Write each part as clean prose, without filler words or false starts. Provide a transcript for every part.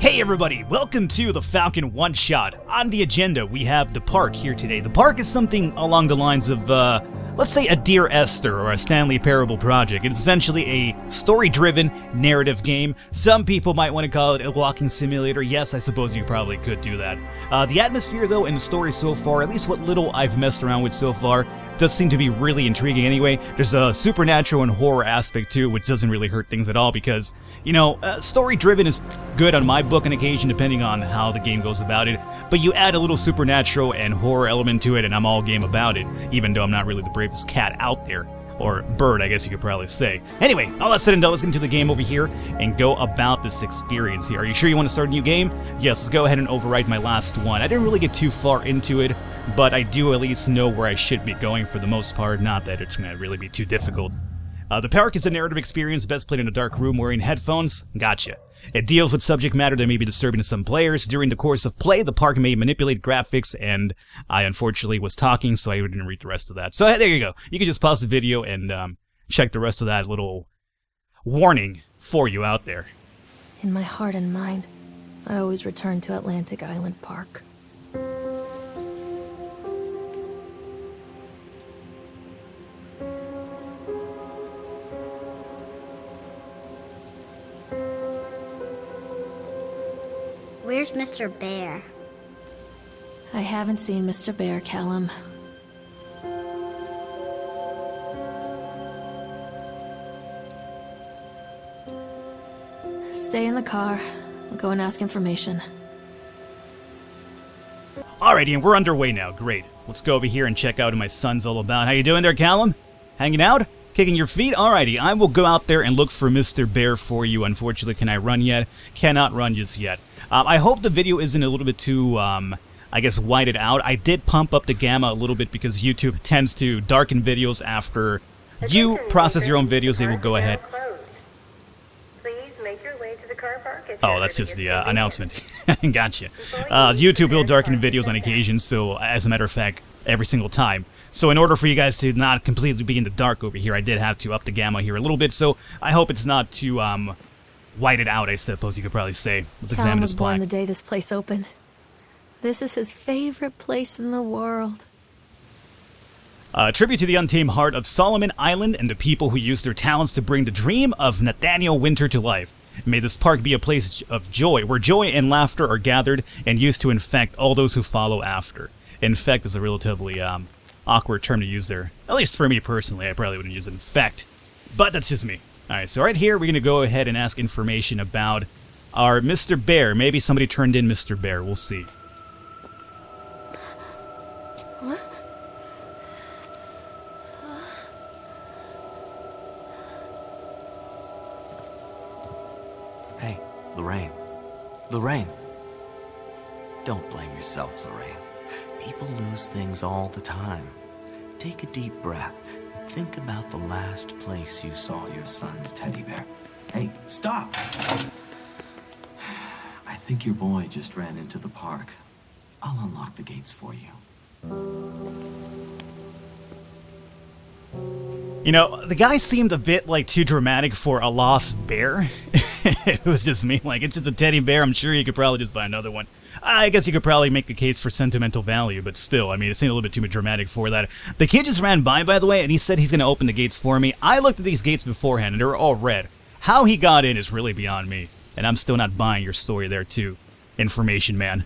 Hey everybody, welcome to the Falcon one-shot. On the agenda, we have the park here today. The park is something along the lines of, let's say a Dear Esther or a Stanley Parable project. It's essentially a story-driven narrative game. Some people might want to call it a walking simulator. Yes, I suppose you probably could do that. The atmosphere, though, and the story so far, at least what little I've messed around with so far, does seem to be really intriguing anyway. There's a supernatural and horror aspect too, which doesn't really hurt things at all because, you know, story-driven is good on my book on occasion depending on how the game goes about it, but you add a little supernatural and horror element to it and I'm all game about it, even though I'm not really the bravest cat out there. Or bird, I guess you could probably say. Anyway, all that said and done, let's get into the game over here and go about this experience here. Are you sure you want to start a new game? Yes, let's go ahead and overwrite my last one. I didn't really get too far into it, but I do at least know where I should be going for the most part. Not that it's going to really be too difficult. The park is a narrative experience best played in a dark room wearing headphones. Gotcha. It deals with subject matter that may be disturbing to some players. During the course of play, the park may manipulate graphics, and I unfortunately was talking, so I didn't read the rest of that. So there you go. You can just pause the video and check the rest of that little warning for you out there. In my heart and mind, I always return to Atlantic Island Park. Where's Mr. Bear? I haven't seen Mr. Bear, Callum. Stay in the car. I'll go and ask information. Alrighty, and we're underway now. Great. Let's go over here and check out what my son's all about. How you doing there, Callum? Hanging out? Kicking your feet? Alrighty, I will go out there and look for Mr. Bear for you. Unfortunately, can I run yet? Cannot run just yet. I hope the video isn't a little bit too, I guess, whited out. I did pump up the gamma a little bit because YouTube tends to darken videos after you process your own videos. They will go ahead. Please make your way to the car park. Oh, that's just the announcement. Gotcha. YouTube will darken videos on occasion, so as a matter of fact, every single time. So in order for you guys to not completely be in the dark over here, I did have to up the gamma here a little bit, so I hope it's not too, whited out, I suppose you could probably say. Let's examine this plaque. Callum was born the day this place opened. This is his favorite place in the world. Tribute to the untamed heart of Solomon Island and the people who used their talents to bring the dream of Nathaniel Winter to life. May this park be a place of joy, where joy and laughter are gathered and used to infect all those who follow after. Infect is a relatively awkward term to use there. At least for me personally, I probably wouldn't use infect. But that's just me. Alright, so right here, we're going to go ahead and ask information about our Mr. Bear. Maybe somebody turned in Mr. Bear. We'll see. What? Hey, Lorraine. Lorraine. Don't blame yourself, Lorraine. People lose things all the time. Take a deep breath. Think about the last place you saw your son's teddy bear. Hey, stop! I think your boy just ran into the park. I'll unlock the gates for you. You know, the guy seemed a bit, like, too dramatic for a lost bear. It was just me, like, it's just a teddy bear. I'm sure you could probably just buy another one. I guess you could probably make a case for sentimental value, but still, I mean, it seemed a little bit too dramatic for that. The kid just ran by the way, and he said he's going to open the gates for me. I looked at these gates beforehand, and they were all red. How he got in is really beyond me, and I'm still not buying your story there, too. Information man.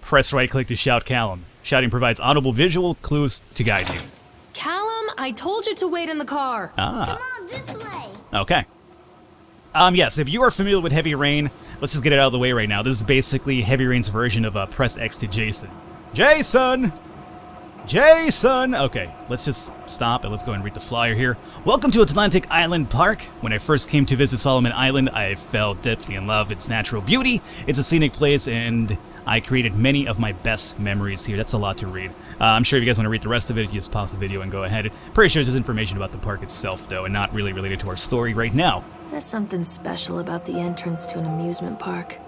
Press right-click to shout Callum. Shouting provides audible visual clues to guide you. Callum, I told you to wait in the car. Come on, this way. Okay. Yes, if you are familiar with Heavy Rain, let's just get it out of the way right now. This is basically Heavy Rain's version of press X to Jason. Jason! Jason! Okay, let's just stop and let's go and read the flyer here. Welcome to Atlantic Island Park. When I first came to visit Solomon Island, I fell deeply in love with its natural beauty. It's a scenic place, and I created many of my best memories here. That's a lot to read. I'm sure if you guys want to read the rest of it, you just pause the video and go ahead. Pretty sure it's just information about the park itself, though, and not really related to our story right now. There's something special about the entrance to an amusement park.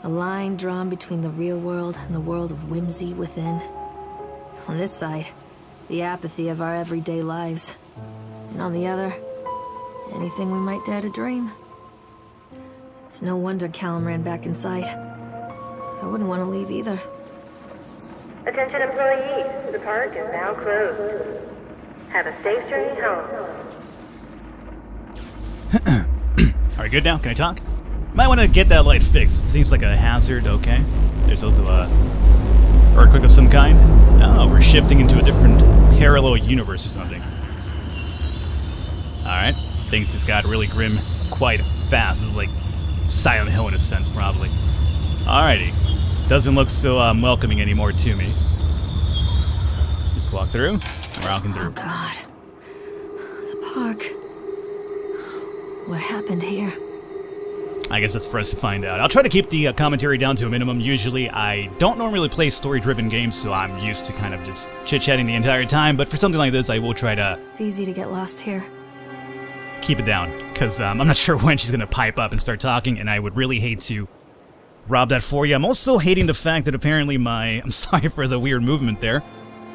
A line drawn between the real world and the world of whimsy within. On this side, the apathy of our everyday lives. And on the other, anything we might dare to dream. It's no wonder Callum ran back inside. I wouldn't want to leave either. Attention employees, the park is now closed. Have a safe journey home. Alright, good now? Can I talk? Might want to get that light fixed. It seems like a hazard, okay. There's also a earthquake of some kind. Oh, we're shifting into a different parallel universe or something. Alright. Things just got really grim quite fast. This is like Silent Hill in a sense, probably. Alrighty. Doesn't look so welcoming anymore to me. Just walk through. We're walking through. Oh, God. The park. What happened here? I guess that's for us to find out. I'll try to keep the commentary down to a minimum. Usually, I don't normally play story-driven games, so I'm used to kind of just chit-chatting the entire time. But for something like this, I will try to... It's easy to get lost here. Keep it down, because I'm not sure when she's going to pipe up and start talking, and I would really hate to rob that for you. I'm also hating the fact that apparently my... I'm sorry for the weird movement there.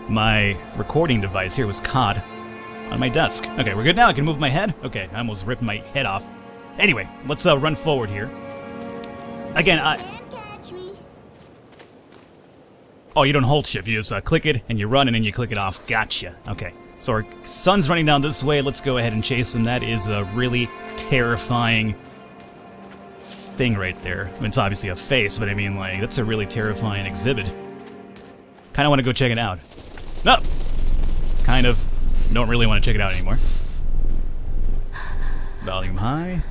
My recording device here was caught on my desk. Okay, we're good now. I can move my head. Okay, I almost ripped my head off. Anyway, let's run forward here. Again, Can't catch me. Oh, you don't hold shift. You just click it, and you run, and then you click it off. Gotcha. Okay. So our son's running down this way. Let's go ahead and chase him. That is a really terrifying thing right there. I mean, it's obviously a face, but I mean, like, that's a really terrifying exhibit. Kind of want to go check it out. No! Kind of. Don't really want to check it out anymore. Volume high.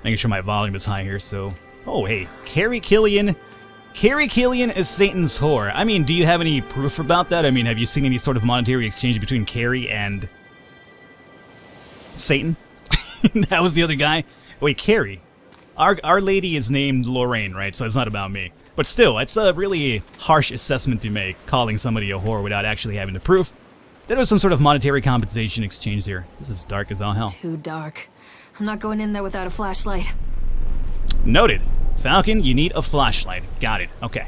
Making sure my volume is high here, so... Oh, hey. Carrie Killian. Carrie Killian is Satan's whore. I mean, do you have any proof about that? I mean, have you seen any sort of monetary exchange between Carrie and... Satan? That was the other guy? Wait, Carrie. Our lady is named Lorraine, right? So it's not about me. But still, it's a really harsh assessment to make, calling somebody a whore without actually having the proof. There was some sort of monetary compensation exchange here. This is dark as all hell. Too dark. I'm not going in there without a flashlight. Noted. Falcon, you need a flashlight. Got it. Okay.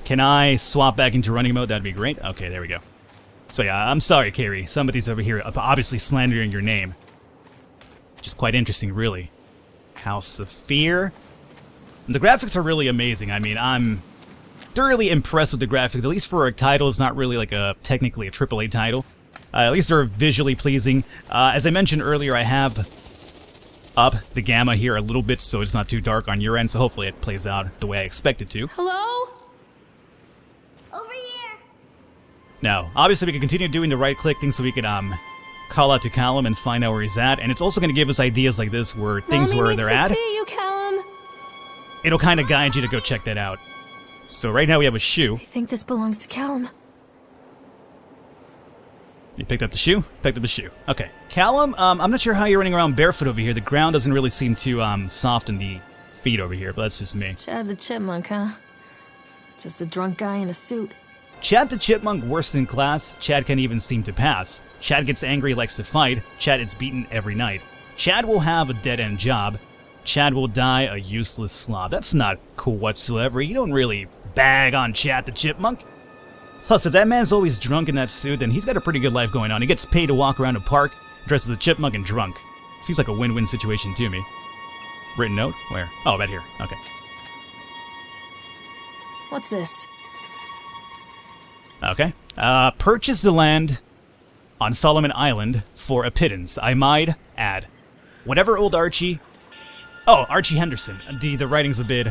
Can I swap back into running mode? That'd be great. Okay, there we go. So yeah, I'm sorry, Carrie. Somebody's over here obviously slandering your name. Which is quite interesting, really. House of Fear. The graphics are really amazing. I mean, I'm thoroughly impressed with the graphics, at least for a title. It's not really like technically a AAA title. At least they're visually pleasing. As I mentioned earlier, I have up the gamma here a little bit so it's not too dark on your end, so hopefully it plays out the way I expect it to. Hello? Over here. Now, obviously we can continue doing the right-click thing so we can call out to Callum and find out where he's at, and it's also going to give us ideas like this where things Mommy where they're at. needs to see you, Callum. It'll kind of guide you to go check that out. So right now we have a shoe. I think this belongs to Callum. You picked up the shoe? Picked up the shoe. Okay. Callum, I'm not sure how you're running around barefoot over here. The ground doesn't really seem too soft in the feet over here, but that's just me. Chad the chipmunk, huh? Just a drunk guy in a suit. Chad the chipmunk worse in class. Chad can't even seem to pass. Chad gets angry, likes to fight. Chad is beaten every night. Chad will have a dead-end job. Chad will die a useless slob. That's not cool whatsoever. You don't really bag on Chad the chipmunk. Plus, if that man's always drunk in that suit, then he's got a pretty good life going on. He gets paid to walk around a park, dressed as a chipmunk and drunk. Seems like a win-win situation to me. Written note? Where? Oh, right here. Okay. What's this? Okay. Purchase the land on Solomon Island for a pittance. I might add. Whatever old Archie... Oh, Archie Henderson. The writing's a bit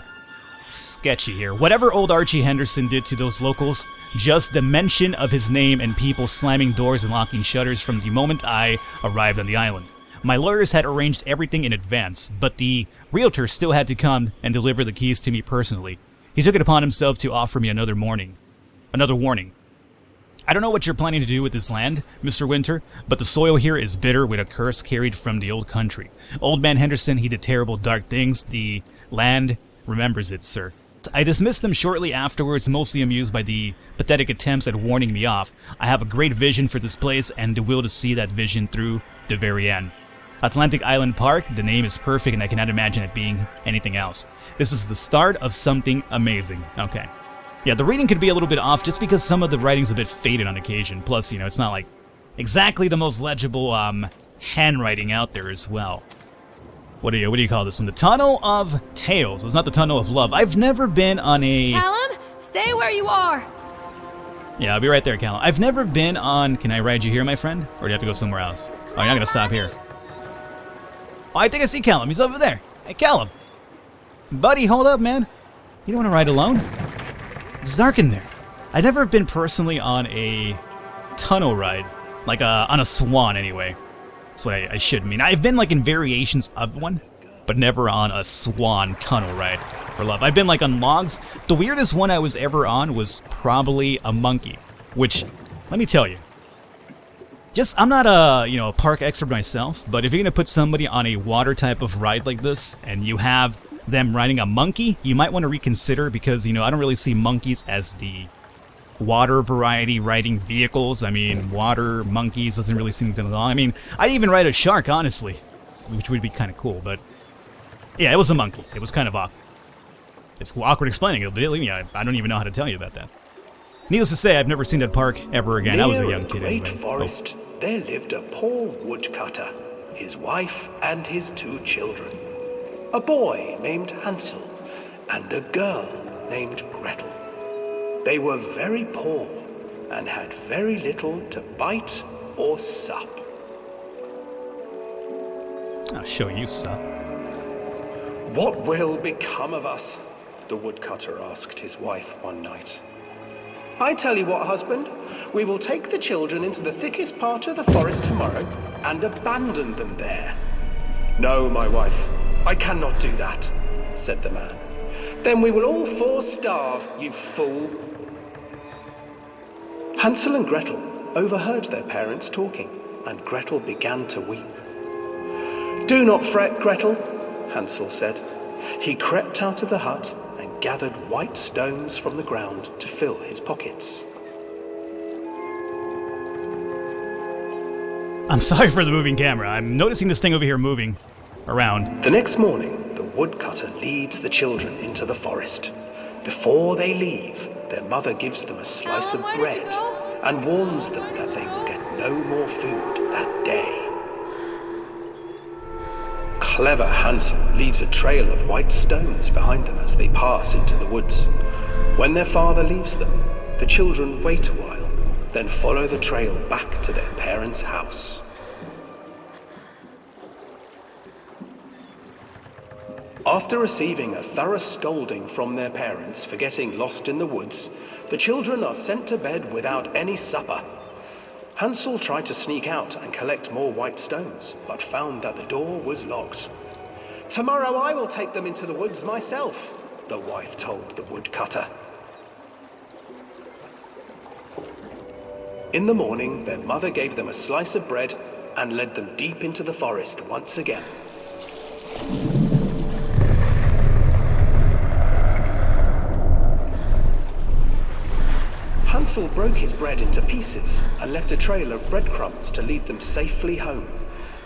sketchy here. Whatever old Archie Henderson did to those locals, just the mention of his name and people slamming doors and locking shutters from the moment I arrived on the island. My lawyers had arranged everything in advance, but the realtor still had to come and deliver the keys to me personally. He took it upon himself to offer me another warning. I don't know what you're planning to do with this land, Mr. Winter, but the soil here is bitter with a curse carried from the old country. Old man Henderson, he did terrible, dark things. The land remembers it, sir. I dismissed them shortly afterwards, mostly amused by the pathetic attempts at warning me off. I have a great vision for this place and the will to see that vision through the very end. Atlantic Island Park, the name is perfect and I cannot imagine it being anything else. This is the start of something amazing. Okay. Yeah, the reading could be a little bit off just because some of the writing's a bit faded on occasion. Plus, you know, it's not like exactly the most legible handwriting out there as well. What do you call this one? The Tunnel of Tales. It's not the Tunnel of Love. I've never been on a... Callum, stay where you are. Yeah, I'll be right there, Callum. I've never been on... Can I ride you here, my friend? Or do you have to go somewhere else? Oh, you're not going to stop here. Oh, I think I see Callum. He's over there. Hey, Callum. Buddy, hold up, man. You don't want to ride alone? It's dark in there. I've never been personally on a tunnel ride. Like, on a swan, anyway. That's what I should mean. I've been, like, in variations of one, but never on a swan tunnel ride for love. I've been, like, on logs. The weirdest one I was ever on was probably a monkey, which, let me tell you, I'm not a park expert myself, but if you're going to put somebody on a water type of ride like this, and you have them riding a monkey, you might want to reconsider, because, I don't really see monkeys as the water variety riding vehicles. I mean, water monkeys doesn't really seem to belong. I mean, I'd even ride a shark, honestly, which would be kind of cool, but yeah, it was a monkey. It was kind of awkward. It's awkward explaining it. Believe me, I don't even know how to tell you about that. Needless to say, I've never seen that park ever again. I was a young kid anyway. Near a great forest, there lived a poor woodcutter, his wife and his 2 children. A boy named Hansel and a girl named Gretel. They were very poor and had very little to bite or sup. I'll show you, sup. What will become of us? The woodcutter asked his wife one night. I tell you what, husband, we will take the children into the thickest part of the forest tomorrow and abandon them there. No, my wife, I cannot do that, said the man. Then we will all 4 starve, you fool. Hansel and Gretel overheard their parents talking, and Gretel began to weep. Do not fret, Gretel, Hansel said. He crept out of the hut and gathered white stones from the ground to fill his pockets. I'm sorry for the moving camera. I'm noticing this thing over here moving around. The next morning, the woodcutter leads the children into the forest. Before they leave, their mother gives them a slice of bread and warns them that they will get no more food that day. Clever Hansel leaves a trail of white stones behind them as they pass into the woods. When their father leaves them, the children wait a while, then follow the trail back to their parents' house. After receiving a thorough scolding from their parents for getting lost in the woods, the children are sent to bed without any supper. Hansel tried to sneak out and collect more white stones, but found that the door was locked. Tomorrow I will take them into the woods myself, the wife told the woodcutter. In the morning, their mother gave them a slice of bread and led them deep into the forest once again. Hansel broke his bread into pieces and left a trail of breadcrumbs to lead them safely home.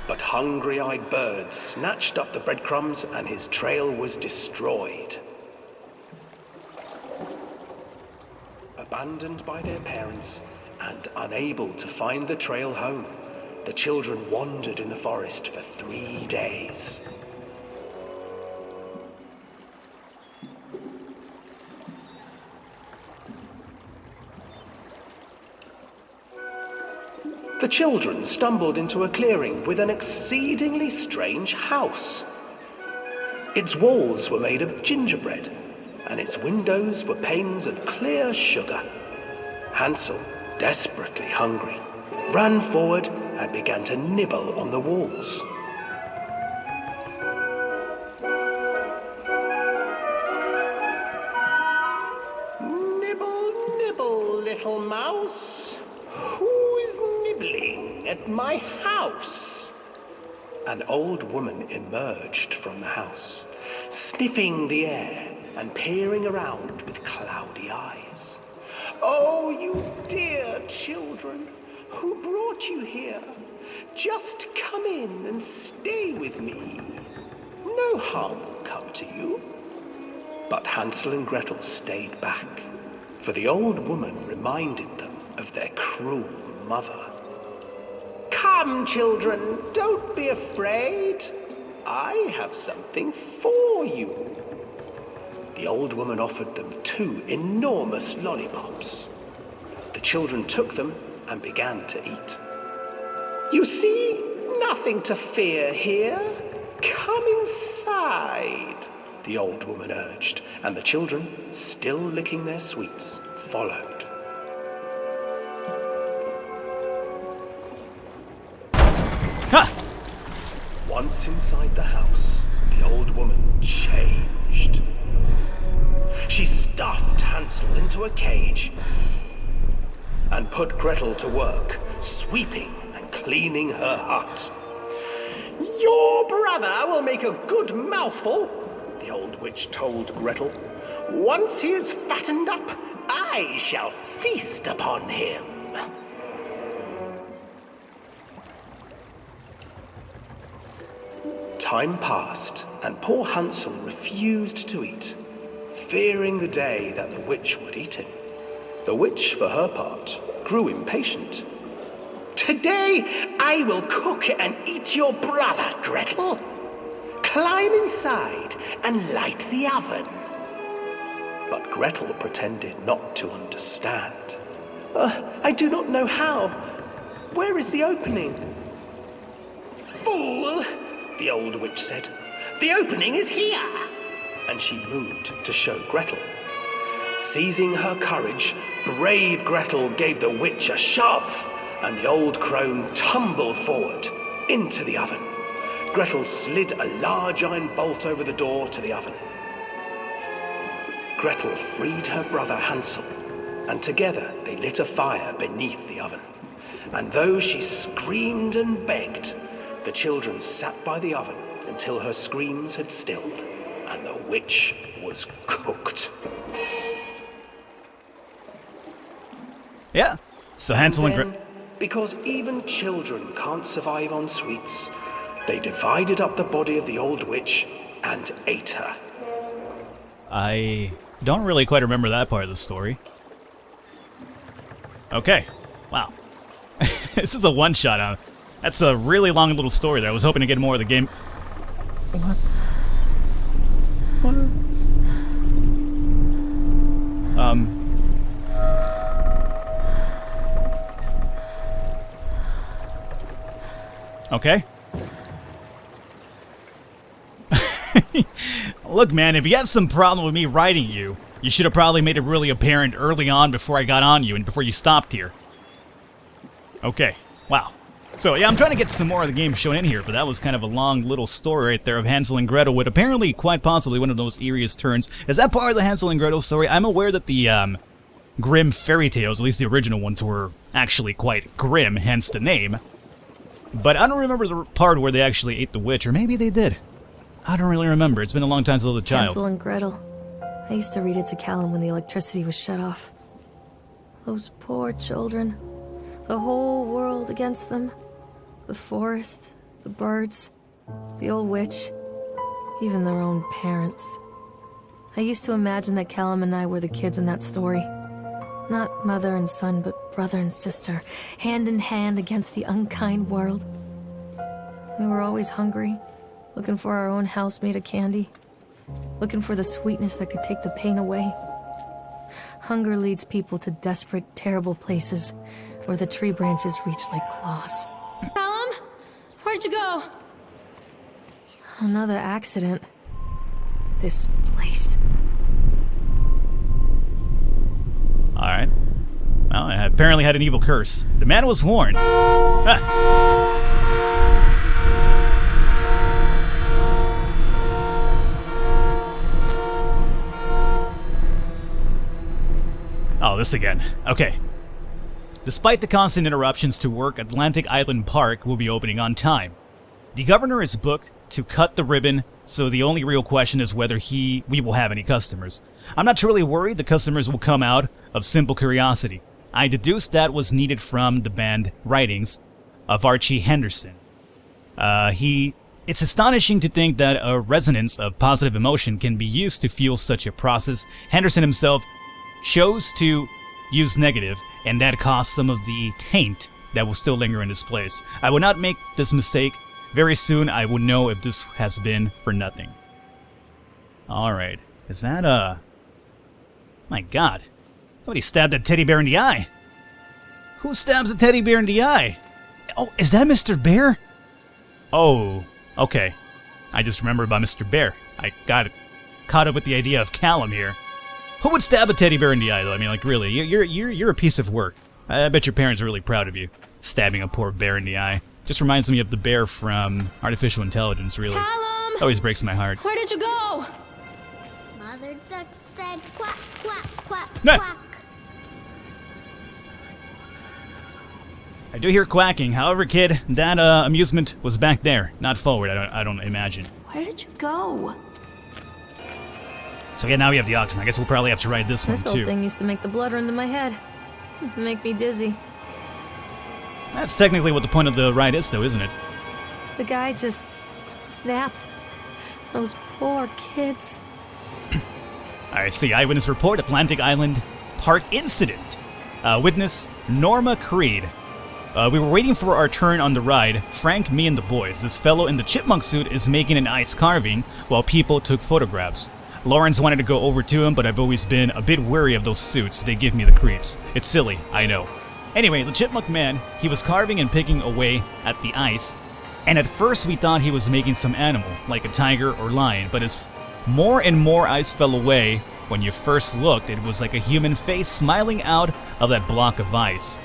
But hungry-eyed birds snatched up the breadcrumbs and his trail was destroyed. Abandoned by their parents and unable to find the trail home, the children wandered in the forest for 3 days. The children stumbled into a clearing with an exceedingly strange house. Its walls were made of gingerbread, and its windows were panes of clear sugar. Hansel, desperately hungry, ran forward and began to nibble on the walls. Nibble, nibble, little mouse. Who is nibbling at my house? An old woman emerged from the house, sniffing the air and peering around with cloudy eyes. Oh, you dear children, who brought you here? Just come in and stay with me. No harm will come to you. But Hansel and Gretel stayed back, for the old woman reminded them of their cruel mother. Come, children, don't be afraid. I have something for you. The old woman offered them 2 enormous lollipops. The children took them and began to eat. You see, nothing to fear here. Come inside, the old woman urged, and the children, still licking their sweets, followed. Ha! Once inside the house, the old woman changed. She stuffed Hansel into a cage and put Gretel to work, sweeping and cleaning her hut. Your brother will make a good mouthful, the old witch told Gretel. Once he is fattened up, I shall feast upon him. Time passed, and poor Hansel refused to eat, fearing the day that the witch would eat him. The witch, for her part, grew impatient. Today I will cook and eat your brother, Gretel. Climb inside and light the oven. But Gretel pretended not to understand. I do not know how. Where is the opening? Fool, the old witch said. The opening is here. And she moved to show Gretel. Seizing her courage, brave Gretel gave the witch a shove, and the old crone tumbled forward into the oven. Gretel slid a large iron bolt over the door to the oven. Gretel freed her brother Hansel, and together they lit a fire beneath the oven. And though she screamed and begged, the children sat by the oven until her screams had stilled, and the witch was cooked. Yeah. So Hansel and then, Gretel. because even children can't survive on sweets, they divided up the body of the old witch and ate her. I don't really quite remember that part of the story. Okay. Wow. This is a one-shot. That's a really long little story there. I was hoping to get more of the game. What? Okay. Look, man, if you have some problem with me writing you, you should have probably made it really apparent early on before I got on you and before you stopped here. Okay. Wow. So, yeah, I'm trying to get some more of the game shown in here, but that was kind of a long little story right there of Hansel and Gretel with apparently quite possibly one of those eeriest turns. Is that part of the Hansel and Gretel story? I'm aware that the grim fairy tales, at least the original ones, were actually quite grim, hence the name. But I don't remember the part where they actually ate the witch, or maybe they did. I don't really remember. It's been a long time since I was a child. Hansel and Gretel. I used to read it to Callum when the electricity was shut off. Those poor children. The whole world against them. The forest, the birds, the old witch, even their own parents. I used to imagine that Callum and I were the kids in that story. Not mother and son, but brother and sister, hand in hand against the unkind world. We were always hungry, looking for our own house made of candy, looking for the sweetness that could take the pain away. Hunger leads people to desperate, terrible places where the tree branches reach like claws. Callum? Where'd you go? Another accident. This place. Alright. Well, I apparently had an evil curse. The man was warned. Ah. Oh, this again. Okay. Despite the constant interruptions to work, Atlantic Island Park will be opening on time. The governor is booked to cut the ribbon, so the only real question is whether we will have any customers. I'm not truly worried the customers will come out of simple curiosity. I deduced that was needed from the banned writings of Archie Henderson. It's astonishing to think that a resonance of positive emotion can be used to fuel such a process. Henderson himself chose to use negative, and that caused some of the taint that will still linger in his place. I would not make this mistake. Very soon I will know if this has been for nothing. Alright. Is that, My god. Somebody stabbed a teddy bear in the eye. Who stabs a teddy bear in the eye? Oh, is that Mr. Bear? Oh, okay. I just remembered about Mr. Bear. I got caught up with the idea of Callum here. Who would stab a teddy bear in the eye, though? I mean, like, really, you're a piece of work. I bet your parents are really proud of you, stabbing a poor bear in the eye. Just reminds me of the bear from Artificial Intelligence, really. Callum! Always breaks my heart. Where did you go? Mother duck said quack, quack, quack, No. quack. I do hear quacking. However, kid, that amusement was back there, not forward. I don't imagine. Where did you go? So yeah, now we have the Octotron. I guess we'll probably have to ride this one This old too. thing used to make the blood run to my head. Make me dizzy. That's technically what the point of the ride is, though, isn't it? The guy just snapped. Those poor kids. Alright, see, eyewitness report, Atlantic Island Park incident. Witness, Norma Creed. We were waiting for our turn on the ride. Frank, me, and the boys. This fellow in the chipmunk suit is making an ice carving while people took photographs. Lawrence wanted to go over to him, but I've always been a bit wary of those suits. They give me the creeps. It's silly, I know. Anyway, the chipmunk man, he was carving and picking away at the ice, and at first we thought he was making some animal, like a tiger or lion, but as more and more ice fell away, when you first looked, it was like a human face smiling out of that block of ice.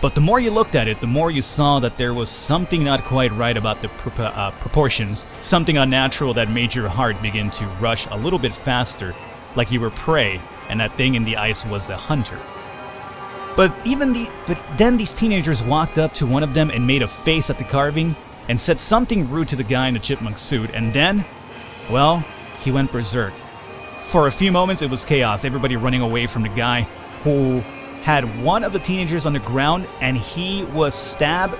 But the more you looked at it, the more you saw that there was something not quite right about the proportions, something unnatural that made your heart begin to rush a little bit faster, like you were prey, and that thing in the ice was a hunter. But then these teenagers walked up to one of them and made a face at the carving, and said something rude to the guy in the chipmunk suit, and then, well, he went berserk. For a few moments it was chaos, everybody running away from the guy who had one of the teenagers on the ground, and he was stabbing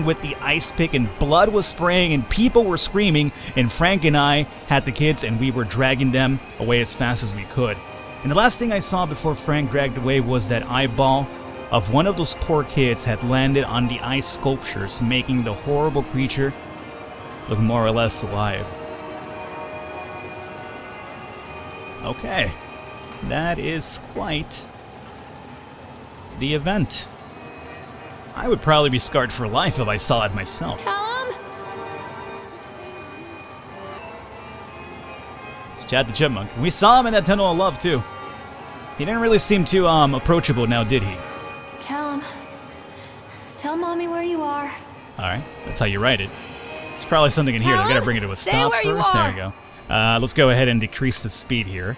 with the ice pick, and blood was spraying, and people were screaming, and Frank and I had the kids, and we were dragging them away as fast as we could. And the last thing I saw before Frank dragged away was that eyeball of one of those poor kids had landed on the ice sculptures, making the horrible creature look more or less alive. Okay, that is quite the event. I would probably be scarred for life if I saw it myself. Callum? It's Chad the Chipmunk. We saw him in that Tunnel of Love, too. He didn't really seem too, approachable now, did he? Callum, tell Mommy where you are. Alright, that's how you write it. There's probably something in here. I gotta bring it to a Stay stop where you first. There are. you go. Let's go ahead and decrease the speed here.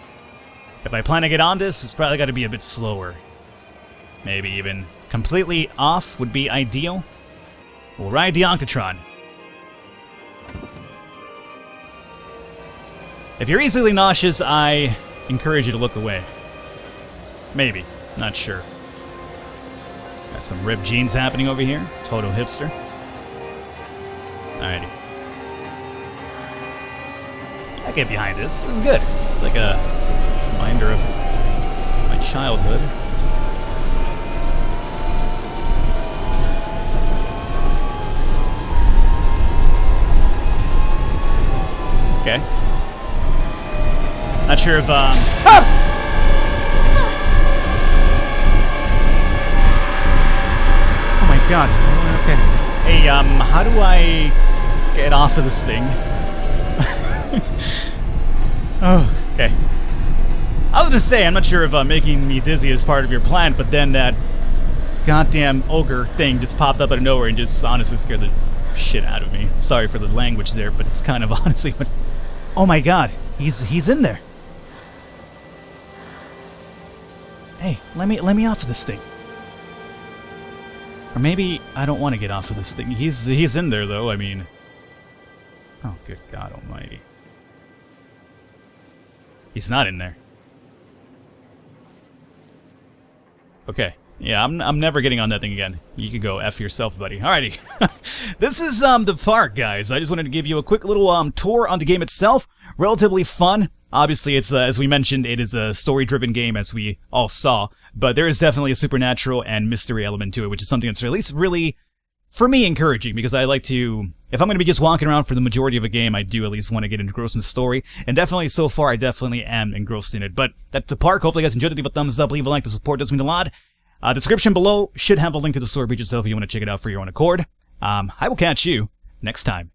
If I plan to get on this, it's probably gotta be a bit slower. Maybe even completely off would be ideal. We'll ride the Octotron. If you're easily nauseous, I encourage you to look away. Maybe. Not sure. Got some ripped jeans happening over here. Total hipster. Alrighty. I get behind this. This is good. It's like a reminder of my childhood. Okay. Not sure if, Ah! Oh my god. Okay. Hey, how do I get off of this thing? Oh, okay. I was gonna say, I'm not sure if making me dizzy is part of your plan, but then that goddamn ogre thing just popped up out of nowhere and just honestly scared the shit out of me. Sorry for the language there, but it's kind of honestly what... Oh my god, he's in there. Hey, let me off of this thing. Or maybe I don't want to get off of this thing. He's in there though, I mean. Oh good god almighty. He's not in there. Okay. Yeah, I'm never getting on that thing again. You can go F yourself, buddy. Alrighty. This is the park, guys. I just wanted to give you a quick little tour on the game itself. Relatively fun. Obviously, it's as we mentioned, it is a story-driven game, as we all saw. But there is definitely a supernatural and mystery element to it, which is something that's at least really for me, encouraging, because I like to, if I'm going to be just walking around for the majority of a game, I do at least want to get engrossed in the story, and definitely, so far, I definitely am engrossed in it. But that's the park. Hopefully you guys enjoyed it. Leave a thumbs up, leave a like, the support does mean a lot. Description below should have a link to the story page itself if you want to check it out for your own accord. I will catch you next time.